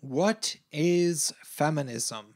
What is feminism?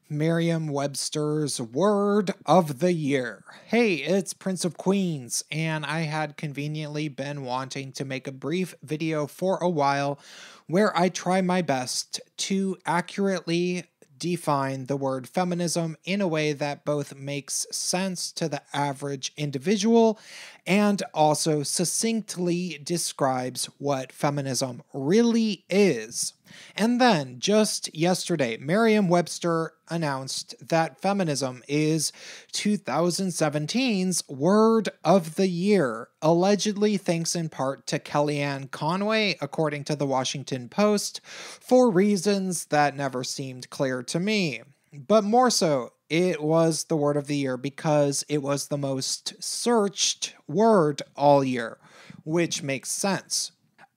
Merriam Webster's word of the year. Hey, it's Prince of Queens, and I had conveniently been wanting to make a brief video for a while where I try my best to accurately define the word feminism in a way that both makes sense to the average individual and also succinctly describes what feminism really is. And then, just yesterday, Merriam Webster announced that feminism is 2017's Word of the Year, allegedly thanks in part to Kellyanne Conway, according to the Washington Post, for reasons that never seemed clear to me. But more so, it was the Word of the Year because it was the most searched word all year, which makes sense.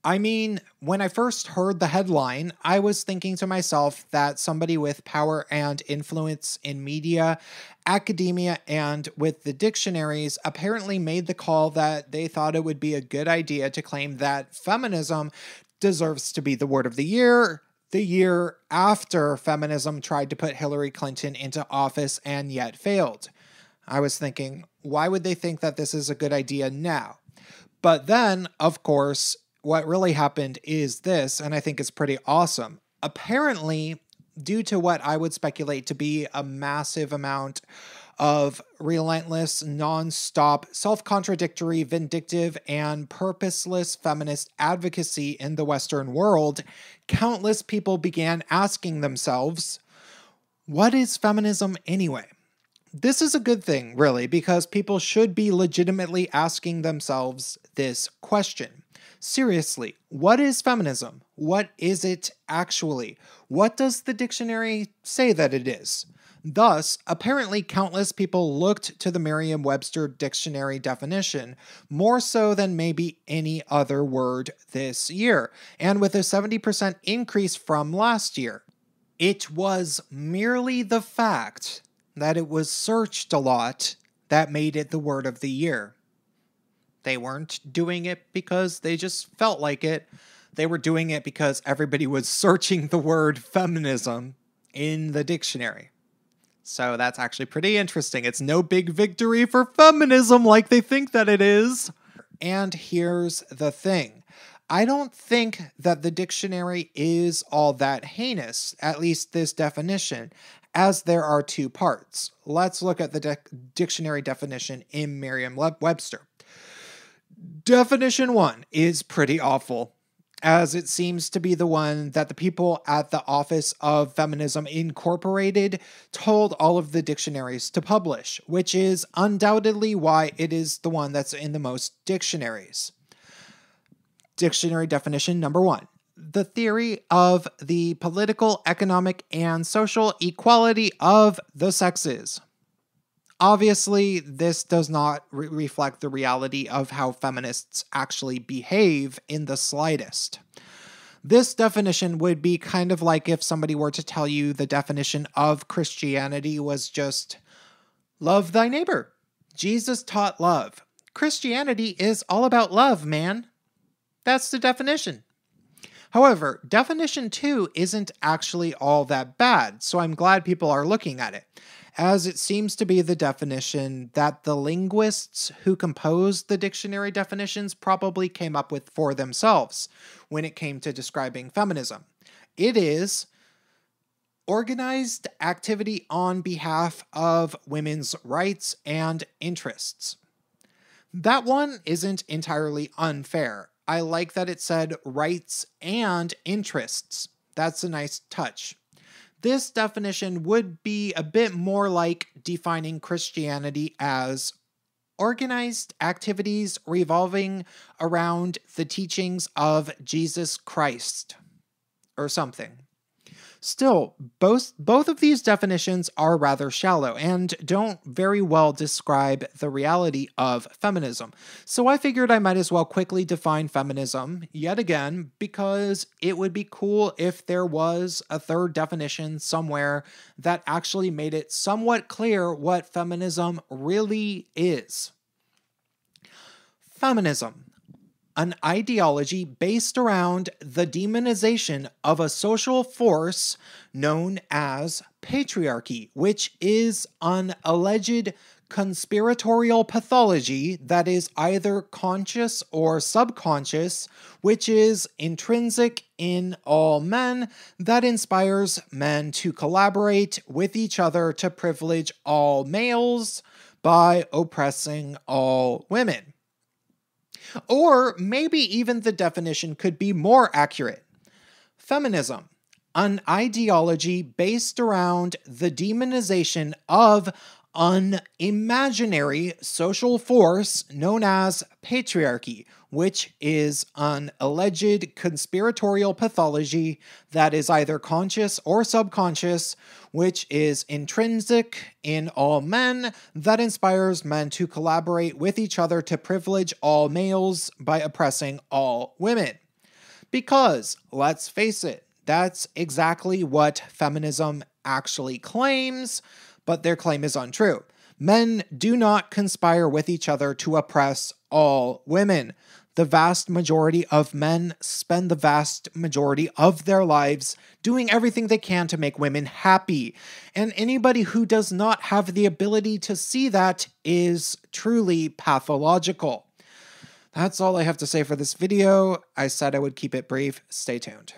I mean, when I first heard the headline, I was thinking to myself that somebody with power and influence in media, academia, and with the dictionaries apparently made the call that they thought it would be a good idea to claim that feminism deserves to be the word of the year after feminism tried to put Hillary Clinton into office and yet failed. I was thinking, why would they think that this is a good idea now? But then, of course, what really happened is this, and I think it's pretty awesome. Apparently, due to what I would speculate to be a massive amount of relentless, non-stop, self-contradictory, vindictive, and purposeless feminist advocacy in the Western world, countless people began asking themselves, what is feminism anyway? This is a good thing, really, because people should be legitimately asking themselves this question. Seriously, what is feminism? What is it actually? What does the dictionary say that it is? Thus, apparently countless people looked to the Merriam-Webster dictionary definition more so than maybe any other word this year, and with a 70% increase from last year. It was merely the fact that it was searched a lot that made it the word of the year. They weren't doing it because they just felt like it. They were doing it because everybody was searching the word feminism in the dictionary. So that's actually pretty interesting. It's no big victory for feminism like they think that it is. And here's the thing. I don't think that the dictionary is all that heinous, at least this definition, as there are two parts. Let's look at the dictionary definition in Merriam-Webster. Definition 1 is pretty awful, as it seems to be the one that the people at the Office of Feminism Incorporated told all of the dictionaries to publish, which is undoubtedly why it is the one that's in the most dictionaries. Dictionary definition number 1. The theory of the political, economic, and social equality of the sexes. Obviously, this does not reflect the reality of how feminists actually behave in the slightest. This definition would be kind of like if somebody were to tell you the definition of Christianity was just, love thy neighbor. Jesus taught love. Christianity is all about love, man. That's the definition. However, definition 2 isn't actually all that bad, so I'm glad people are looking at it, as it seems to be the definition that the linguists who composed the dictionary definitions probably came up with for themselves when it came to describing feminism. It is organized activity on behalf of women's rights and interests. That one isn't entirely unfair. I like that it said rights and interests. That's a nice touch. This definition would be a bit more like defining Christianity as organized activities revolving around the teachings of Jesus Christ, or something. Still, both of these definitions are rather shallow and don't very well describe the reality of feminism. So I figured I might as well quickly define feminism yet again, because it would be cool if there was a third definition somewhere that actually made it somewhat clear what feminism really is. Feminism. an ideology based around the demonization of a social force known as patriarchy, which is an alleged conspiratorial pathology that is either conscious or subconscious, which is intrinsic in all men, that inspires men to collaborate with each other to privilege all males by oppressing all women. Or maybe even the definition could be more accurate. Feminism, an ideology based around the demonization of an imaginary social force known as patriarchy, which is an alleged conspiratorial pathology that is either conscious or subconscious, which is intrinsic in all men, that inspires men to collaborate with each other to privilege all males by oppressing all women. Because, let's face it, that's exactly what feminism actually claims, but their claim is untrue. Men do not conspire with each other to oppress all women. The vast majority of men spend the vast majority of their lives doing everything they can to make women happy. And anybody who does not have the ability to see that is truly pathological. That's all I have to say for this video. I said I would keep it brief. Stay tuned.